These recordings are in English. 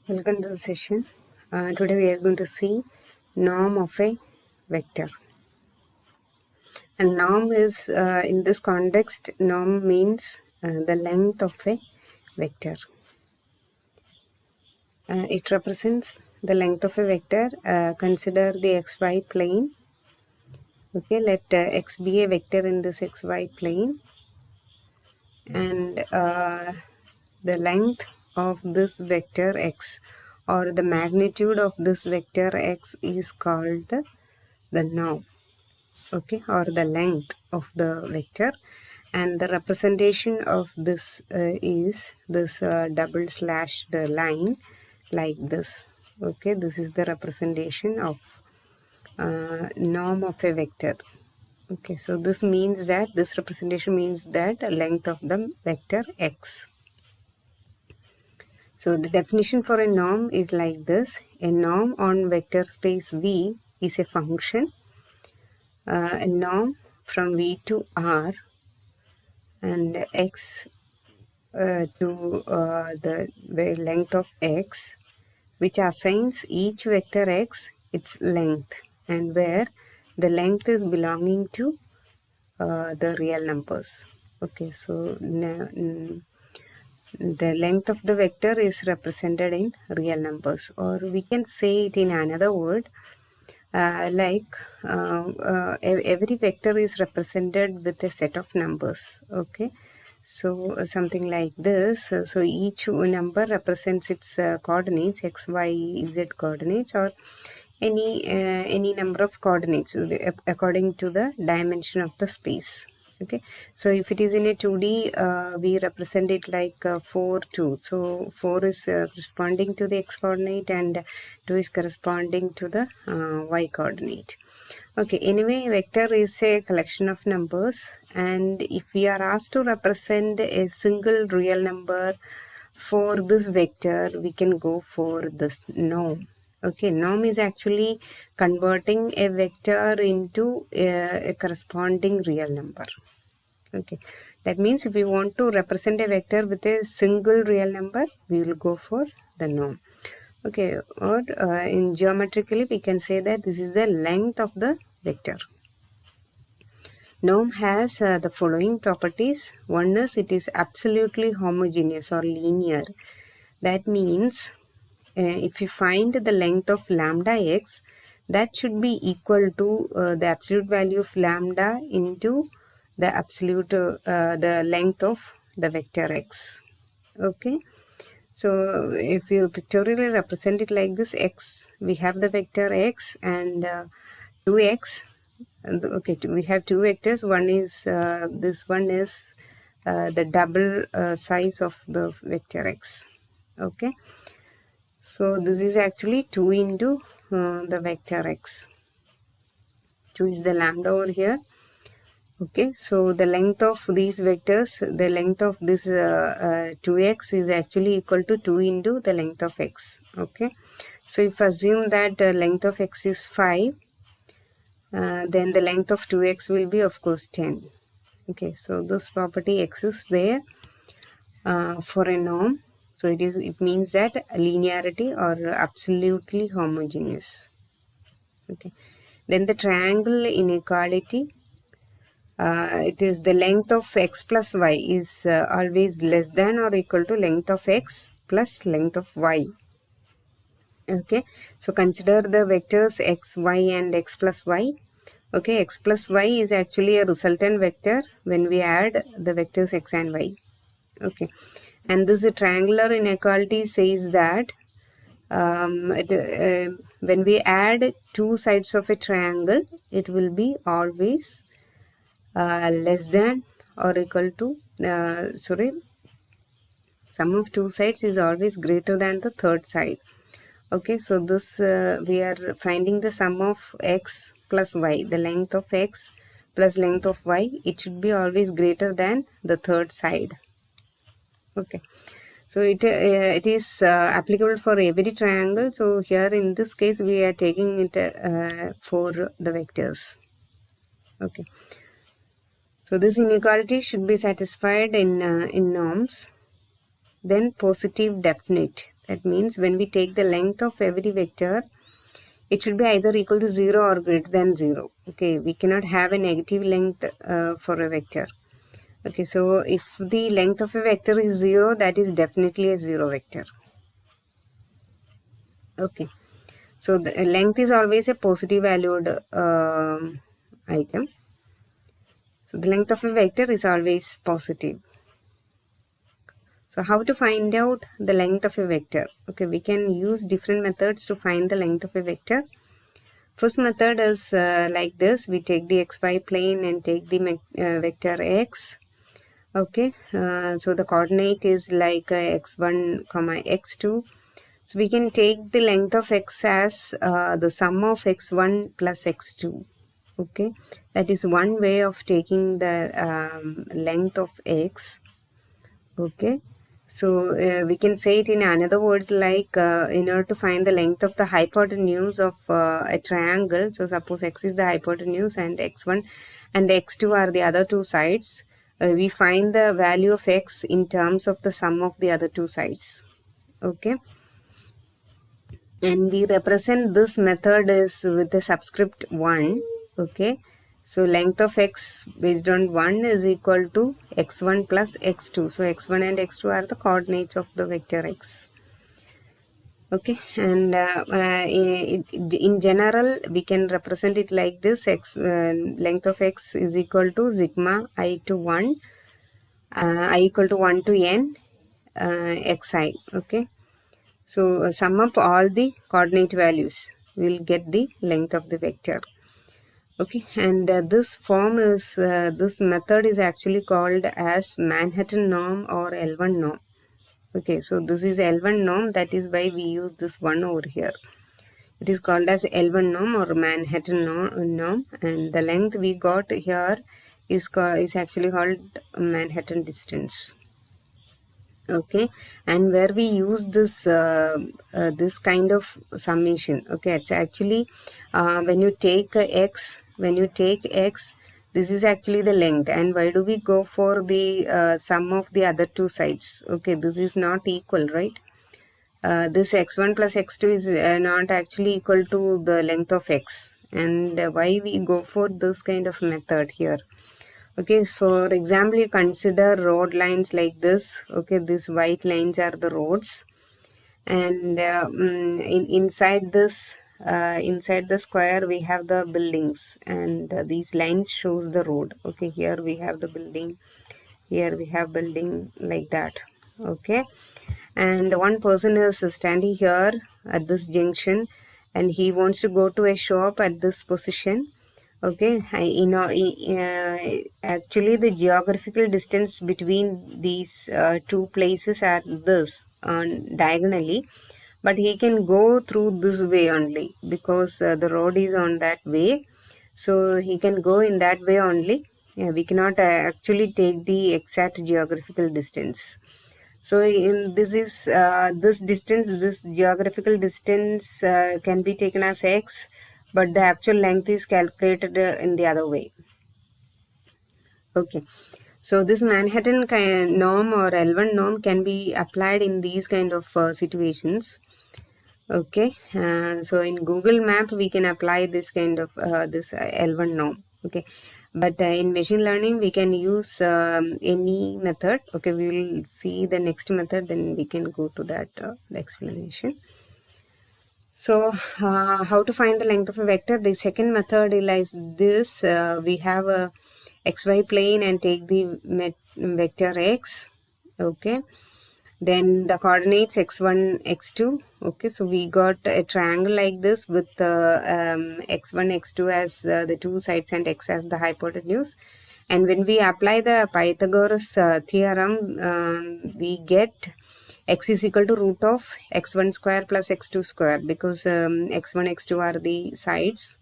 Welcome to the session. Today we are going to see norm of a vector. And norm is, in this context, norm means the length of a vector. It represents the length of a vector. Consider the xy plane. Okay, let x be a vector in this xy plane. And the length of this vector x, or the magnitude of this vector x, is called the norm, okay, or the length of the vector. And the representation of this is this double slashed line like this. Okay, this is the representation of norm of a vector. Okay, so this means that this representation means that length of the vector x. So the definition for a norm is like this. A norm on vector space V is a function, a norm from V to R and x to the length of x, which assigns each vector x its length, and where the length is belonging to the real numbers. Okay, so the length of the vector is represented in real numbers, or we can say it in another word, every vector is represented with a set of numbers. Okay, so something like this. So each number represents its coordinates, x, y, z coordinates, or any number of coordinates according to the dimension of the space. Okay, so if it is in a 2D, we represent it like 4, 2. So 4 is corresponding to the x coordinate and 2 is corresponding to the y coordinate. Okay, anyway, vector is a collection of numbers, and if we are asked to represent a single real number for this vector, we can go for this norm. Okay, norm is actually converting a vector into a corresponding real number. Okay, that means if we want to represent a vector with a single real number, we will go for the norm. Okay, or in geometrically we can say that this is the length of the vector. Norm has the following properties. One is it is absolutely homogeneous or linear. That means if you find the length of lambda x, that should be equal to the absolute value of lambda into the absolute the length of the vector x. Okay, so if you pictorially represent it like this, x, we have the vector x and 2x. Okay, we have two vectors. One is this one is the double size of the vector x. Okay, so this is actually 2 into the vector x. 2 is the lambda over here. Okay, so the length of these vectors, the length of this 2x is actually equal to 2 into the length of x. Okay, so if assume that the length of x is 5, then the length of 2x will be, of course, 10. Okay, so this property exists there for a norm. So it means that linearity or absolutely homogeneous. Okay, then the triangle inequality. It is the length of x plus y is always less than or equal to length of x plus length of y. Okay, so consider the vectors x, y and x plus y. Okay, x plus y is actually a resultant vector when we add the vectors x and y. Okay, and this triangular inequality says that when we add two sides of a triangle, it will be always less than or equal to sum of two sides is always greater than the third side. Okay, so this we are finding the sum of x plus y, the length of x plus length of y, it should be always greater than the third side. Okay, so it is applicable for every triangle. So here in this case we are taking it for the vectors. Okay, so this inequality should be satisfied in norms. Then positive definite. That means when we take the length of every vector, it should be either equal to 0 or greater than 0. Okay, we cannot have a negative length for a vector. Okay, so if the length of a vector is 0, that is definitely a 0 vector. Okay, so the length is always a positive valued item. So the length of a vector is always positive. So how to find out the length of a vector? Okay, we can use different methods to find the length of a vector. First method is like this. We take the xy plane and take the vector x. Okay, so the coordinate is like x1 comma x2. So we can take the length of x as the sum of x1 plus x2. Okay, that is one way of taking the length of x. Okay, so we can say it in another words, like in order to find the length of the hypotenuse of a triangle. So suppose x is the hypotenuse and x1 and x2 are the other two sides. We find the value of x in terms of the sum of the other two sides. Okay, and we represent this method is with the subscript 1. Okay, so length of x based on 1 is equal to x1 plus x2. So x1 and x2 are the coordinates of the vector x. Okay, and in general we can represent it like this. Length of x is equal to sigma I to 1, I equal to 1 to n xi. Okay, so sum up all the coordinate values, we'll get the length of the vector. Okay, and this method is actually called as Manhattan norm or L1 norm. Okay, so this is L1 norm, that is why we use this one over here. It is called as L1 norm or Manhattan norm, and the length we got here is actually called Manhattan distance. Okay, and where we use this kind of summation. Okay, it's actually when you take x, this is actually the length. And why do we go for the sum of the other two sides? Okay, this is not equal, right? This x1 plus x2 is not actually equal to the length of x. And why we go for this kind of method here? Okay, so for example, you consider road lines like this. Okay, these white lines are the roads, and inside the square we have the buildings, and these lines shows the road. Okay, here we have the building, here we have building, like that. Okay, and one person is standing here at this junction, and he wants to go to a shop at this position. Okay, actually the geographical distance between these two places are this diagonally, but he can go through this way only because the road is on that way, so he can go in that way only. Yeah, we cannot actually take the exact geographical distance. So in this geographical distance can be taken as x, but the actual length is calculated in the other way. Okay, so this Manhattan norm or L1 norm can be applied in these kind of situations. Okay, so in Google Map we can apply this kind of this L1 norm. Okay, but in machine learning we can use any method. Okay, we will see the next method, then we can go to that explanation. So how to find the length of a vector? The second method is this. We have a xy plane and take the vector x. Okay, then the coordinates x1 x2. Okay, so we got a triangle like this with x1 x2 as the two sides and x as the hypotenuse. And when we apply the Pythagoras theorem, we get x is equal to root of x1 square plus x2 square, because x1 x2 are the sides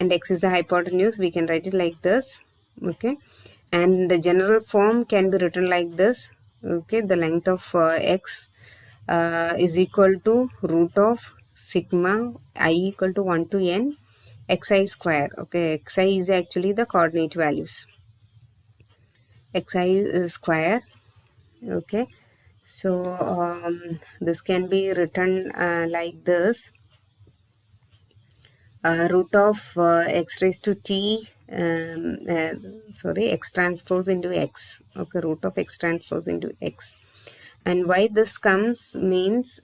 and x is the hypotenuse. We can write it like this. Okay, and the general form can be written like this. Okay, the length of x is equal to root of sigma I equal to 1 to n xi square. Okay, xi is actually the coordinate values, xi is square. Okay, So this can be written like this: root of x raised to t, x transpose into x. Okay, root of x transpose into x. And why this comes means,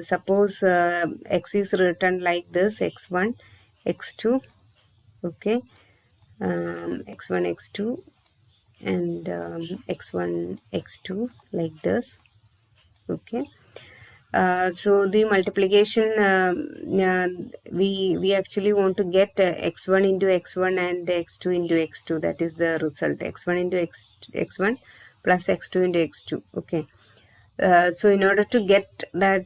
suppose x is written like this: x1, x2, okay, x1, x2, and x1, x2, like this, okay. So the multiplication, we actually want to get x1 into x1 and x2 into x2. That is the result: x1 into x1 plus x2 into x2. Okay. So in order to get that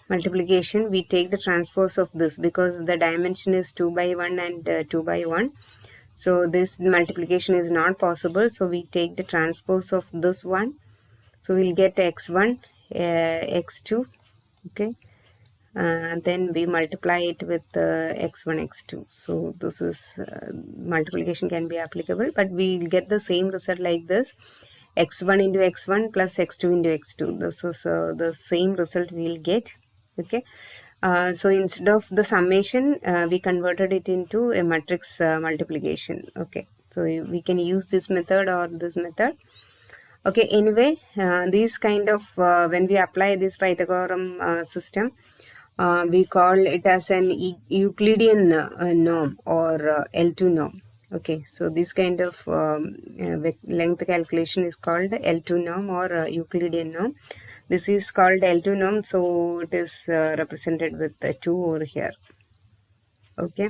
multiplication, we take the transpose of this, because the dimension is 2 by 1 and 2 by 1. So this multiplication is not possible. So we take the transpose of this one. So we'll get x1, x2, okay. Then we multiply it with x1, x2. So this is multiplication can be applicable, but we'll get the same result like this: x1 into x1 plus x2 into x2. This is the same result we'll get, okay. So instead of the summation, we converted it into a matrix multiplication, okay. So we can use this method or this method. Okay, anyway, these kind of, when we apply this Pythagorean system, we call it as an Euclidean norm, or L2 norm. Okay, so this kind of length calculation is called L2 norm or Euclidean norm. This is called L2 norm, so it is represented with 2 over here. Okay.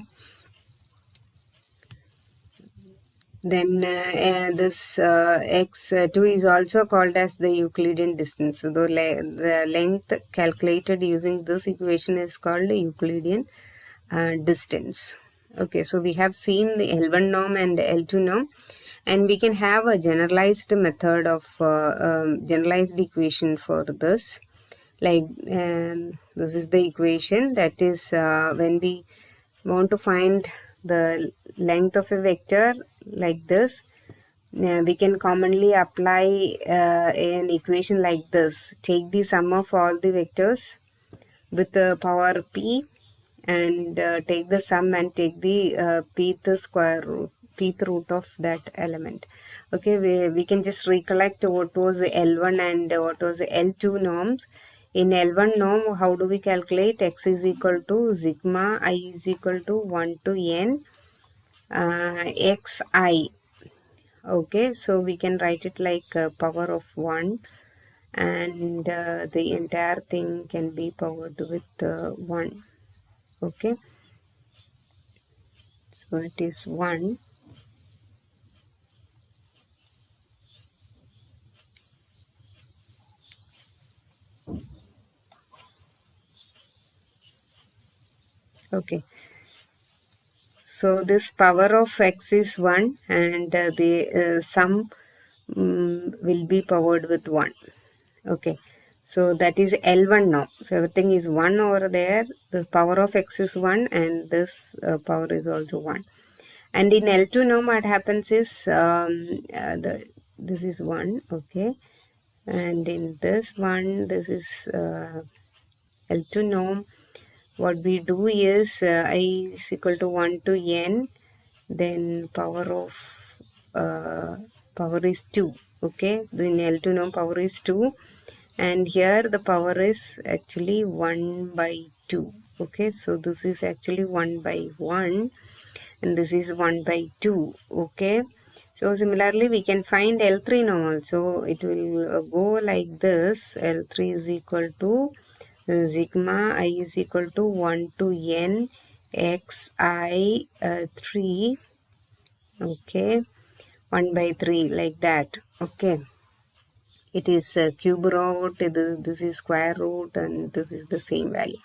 Then this x2 is also called as the Euclidean distance. So the length calculated using this equation is called Euclidean distance. Okay, so we have seen the L1 norm and L2 norm, and we can have a generalized method of generalized equation for this. Like this is the equation, that is when we want to find the length of a vector like this, we can commonly apply an equation like this: take the sum of all the vectors with the power p, and take the sum and take the pth root of that element. Okay, we can just recollect what was L1 and what was L2 norms. In L1 norm, how do we calculate? X is equal to sigma I is equal to 1 to n xi. Okay, so we can write it like power of 1, and the entire thing can be powered with 1. Okay, so it is 1. Okay, so this power of x is 1, and the sum will be powered with 1. Okay, so that is L1 now. So everything is 1 over there. The power of x is 1, and this power is also 1. And in L2 norm, what happens is this is 1, okay. And in this one, this is L2 norm. What we do is I is equal to 1 to n, then power of power is 2. Okay, in L2 norm power is 2, and here the power is actually 1 by 2. Okay, so this is actually 1 by 1, and this is 1 by 2. Okay, so similarly we can find L3 now also. It will go like this: L3 is equal to sigma I is equal to 1 to n xi 3, okay, 1 by 3, like that. Okay, it is cube root, this is square root, and this is the same value.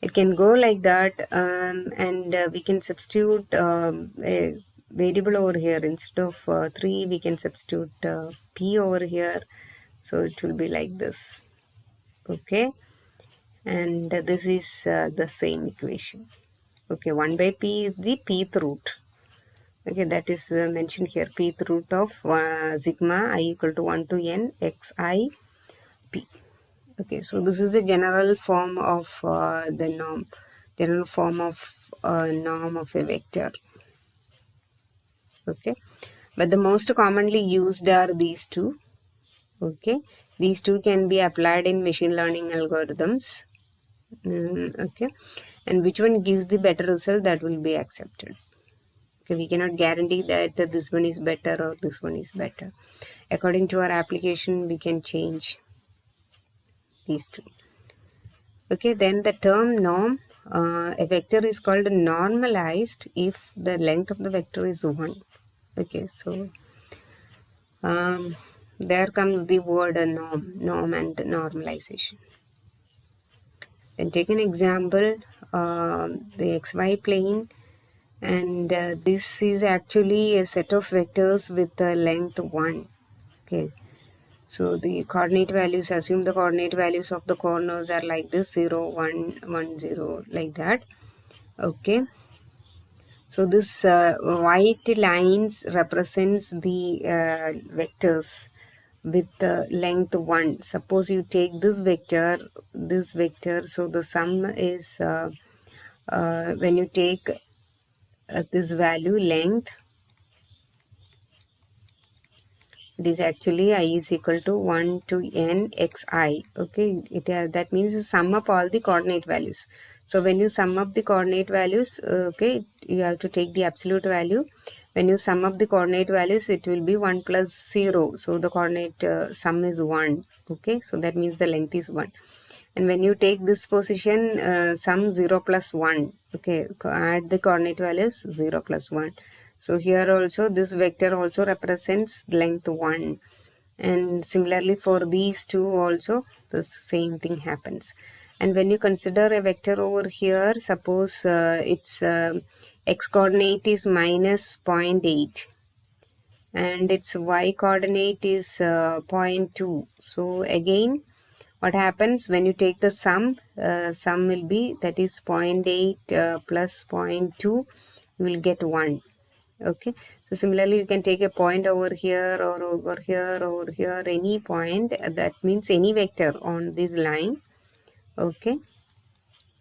It can go like that, and we can substitute a variable over here. Instead of 3, we can substitute p over here, so it will be like this. Okay, and this is the same equation. Okay, 1 by p is the pth root. Okay, that is mentioned here: pth root of sigma I equal to 1 to n xi Lp. Okay, so this is the general form of the norm, general form of norm of a vector. Okay, but the most commonly used are these two. Okay, these two can be applied in machine learning algorithms. Okay, and which one gives the better result, that will be accepted. Okay, we cannot guarantee that this one is better or this one is better. According to our application, we can change these two. Okay, then the term norm, a vector is called normalized if the length of the vector is 1. Okay, so there comes the word norm and normalization. Then take an example, the xy plane, and this is actually a set of vectors with a length 1. Okay, so the coordinate values, assume the coordinate values of the corners are like this, 0, 1, 1, 0, like that. Okay, so this white lines represents the vectors with the length 1. Suppose you take this vector, so the sum is when you take this value length, it is actually I is equal to 1 to n xi. Okay, that means you sum up all the coordinate values. So when you sum up the coordinate values, okay, you have to take the absolute value. When you sum up the coordinate values, it will be 1 plus 0. So the coordinate sum is 1. Okay, so that means the length is 1. And when you take this position, sum 0 plus 1. Okay, add the coordinate values 0 plus 1. So here also this vector also represents length 1. And similarly for these two also the same thing happens. And when you consider a vector over here, suppose its x coordinate is minus 0.8 and its y coordinate is 0.2. So again, what happens when you take the sum, sum will be, that is 0.8 plus 0.2, you will get 1. Okay, so similarly you can take a point over here or over here, over here, any point, that means any vector on this line. Okay,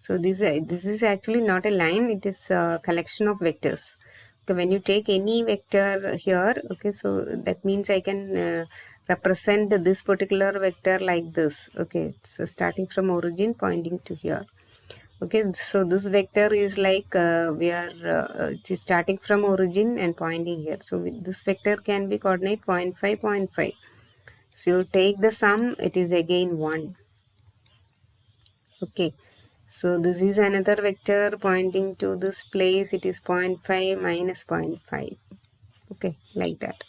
so this is actually not a line, it is a collection of vectors. Okay, when you take any vector here, okay, so that means I can represent this particular vector like this. Okay, it's starting from origin pointing to here. Okay, so this vector is like we are it is starting from origin and pointing here. So this vector can be coordinate 0.5, 0.5. So you take the sum, it is again 1. Okay, so this is another vector pointing to this place, it is 0.5 minus 0.5. Okay, like that.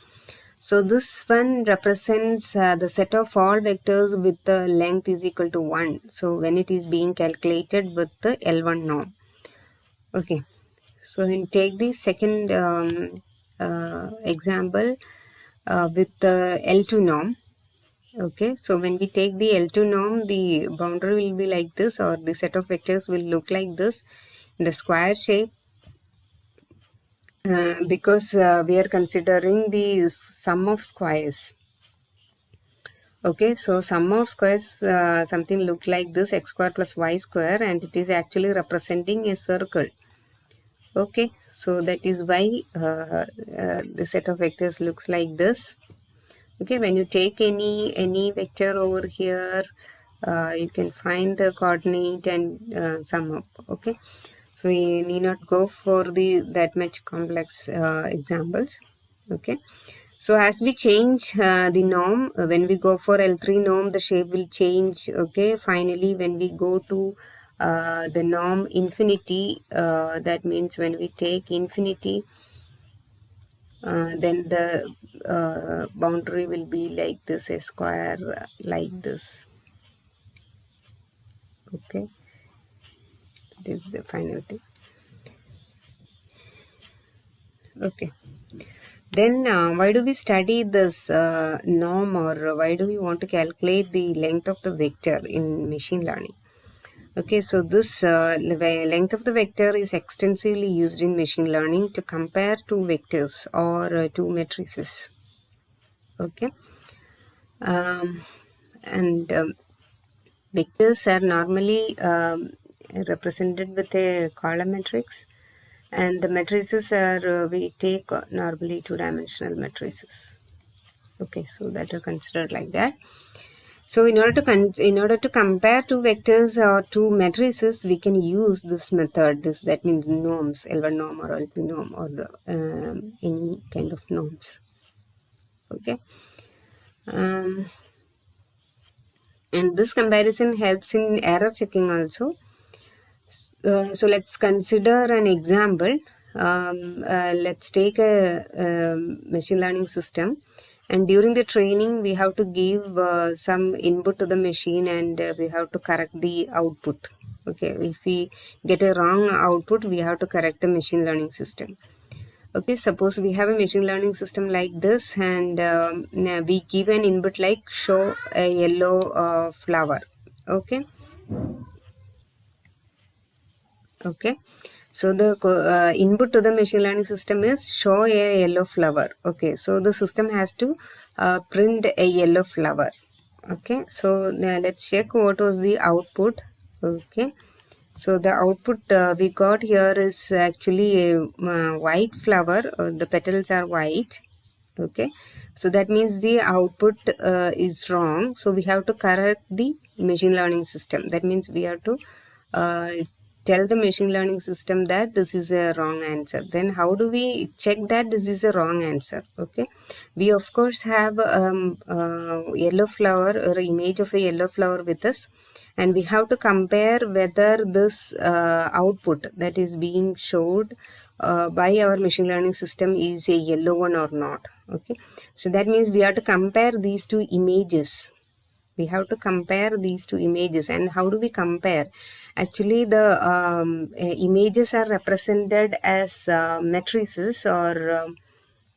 So this one represents the set of all vectors with the length is equal to 1. So when it is being calculated with the L1 norm. Okay, so we take the second example with the L2 norm. Okay, so when we take the L2 norm, the boundary will be like this, or the set of vectors will look like this in the square shape, because we are considering the sum of squares. Okay, so sum of squares, something look like this, x square plus y square, and it is actually representing a circle. Okay, so that is why the set of vectors looks like this. Okay, when you take any vector over here, you can find the coordinate and sum up. Okay, so we need not go for that much complex examples. Okay, so as we change the norm, when we go for L3 norm, the shape will change. Okay, finally when we go to the norm infinity, that means when we take infinity, then the boundary will be like this, a square like this. Okay, that is the final thing. Okay, then why do we study this norm, or why do we want to calculate the length of the vector in machine learning? Okay, so this length of the vector is extensively used in machine learning to compare two vectors or two matrices. Okay, and vectors are normally represented with a column matrix, and the matrices are we take normally two-dimensional matrices. Okay, so that are considered like that. So in order to compare two vectors or two matrices, we can use this method. That means norms, L1 norm or L2 norm, or any kind of norms. Okay, and this comparison helps in error checking also. So let's consider an example. Let's take a machine learning system, and during the training we have to give some input to the machine, and we have to correct the output. Okay, if we get a wrong output, we have to correct the machine learning system. Okay, suppose we have a machine learning system like this, and we give an input like show a yellow flower. Okay. Okay, so the input to the machine learning system is show a yellow flower. Okay, so the system has to print a yellow flower. Okay, so let's check what was the output. Okay, so the output we got here is actually a white flower. The petals are white. Okay, so that means the output is wrong, so we have to correct the machine learning system. That means we have to uh, tell the machine learning system that this is a wrong answer. Then how do we check that this is a wrong answer? Okay, we of course have yellow flower or image of a yellow flower with us, and we have to compare whether this output that is being showed by our machine learning system is a yellow one or not. Okay, so that means we have to compare these two images. We have to compare these two images. And how do we compare? Actually, the images are represented as matrices, or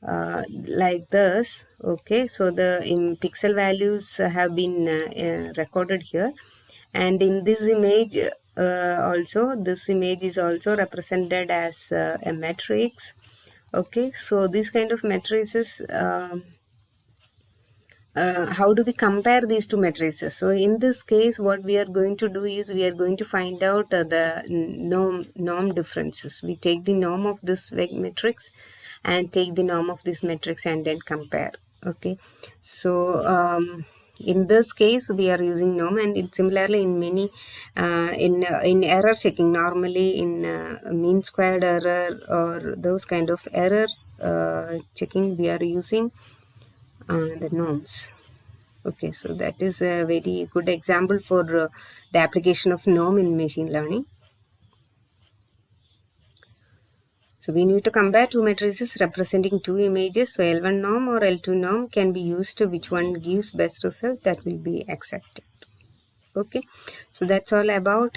like this. Okay, so the pixel values have been recorded here, and in this image also, this image is also represented as a matrix. Okay, so these kind of matrices, how do we compare these two matrices? So in this case, what we are going to do is we are going to find out the norm differences. We take the norm of this matrix and take the norm of this matrix and then compare. Okay, so in this case we are using norm, and similarly in many in error checking, normally in mean squared error or those kind of error checking, we are using the norms. Okay, so that is a very good example for the application of norm in machine learning. So we need to compare two matrices representing two images. So L1 norm or L2 norm can be used to which one gives best result, that will be accepted. Okay, so that's all about